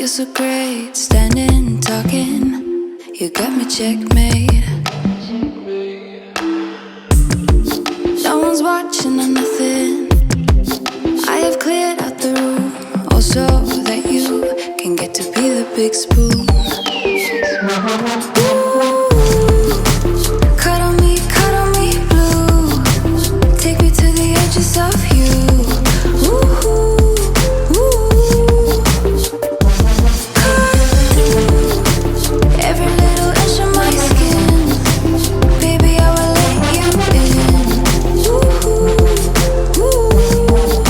You're so great, standing, talking. You got me checkmate. No one's watching or nothing. I have cleared out the room, also that you can get to be the big spoon. Ooh, cuddle me blue. Take me to the edges of you. Ooh, ooh. Cut through every little inch of my skin. Baby, I will let you in. Ooh, ooh.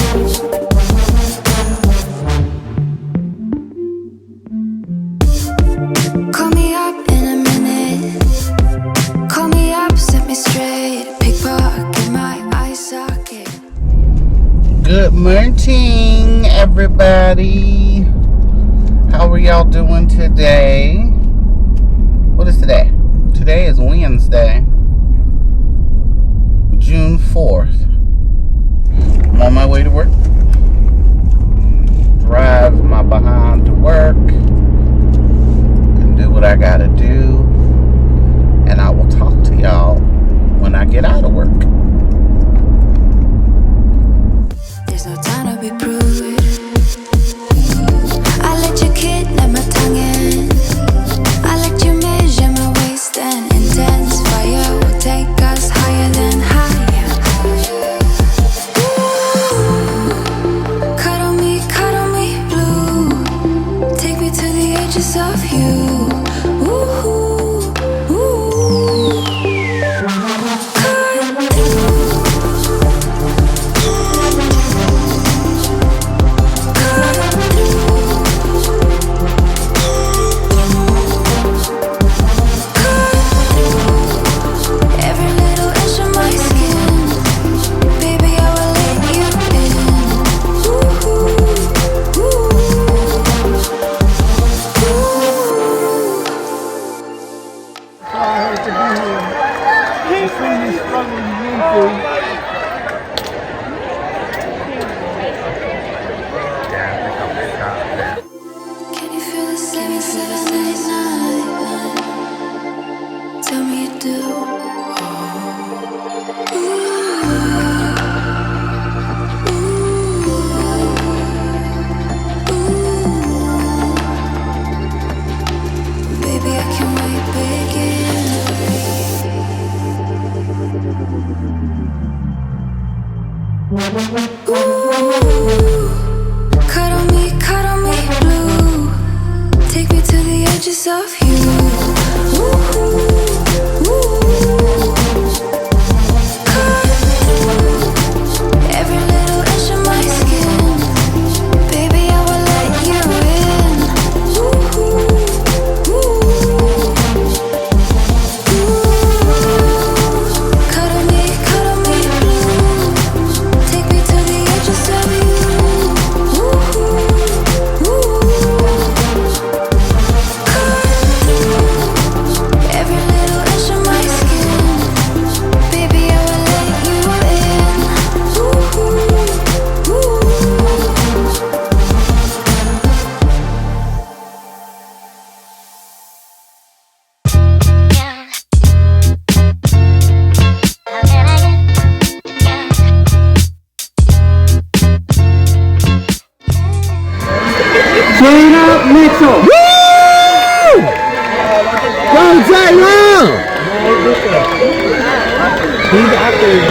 Call me up in a minute. Call me up, set me straight. Pickpocket my eye socket. Good morning, everybody. How are y'all doing today? What is today? Today is Wednesday, June 4th. I'm on my way to work. Drive my behind to work and do what I gotta do. And I will talk to y'all when I get out of work. There's no time to be prude. I let you kidnap my tongue and I let you measure my waist and intense fire will take us higher than higher. Ooh, cuddle me blue. Take me to the edges of you. Ooh, ooh. Cut through. Every little inch of my skin, baby, I will let you in. Ooh, ooh, Sorry to be here. I see you struggling into. can you feel the 7789? Tell me you do. Baby, I can't wait, begin. Ooh, cuddle me blue. Take me to the edges of you. Ooh, ooh. Cut through every little inch of my skin. Baby, I will let you in. Ooh, ooh. Cuddle me blue. Take me to the edges of you. Ooh, ooh. Cut through every little inch of my skin. Baby, I will let you in. Ooh, ooh. Jada Mitchell. Woo! Go Jada! He's out there.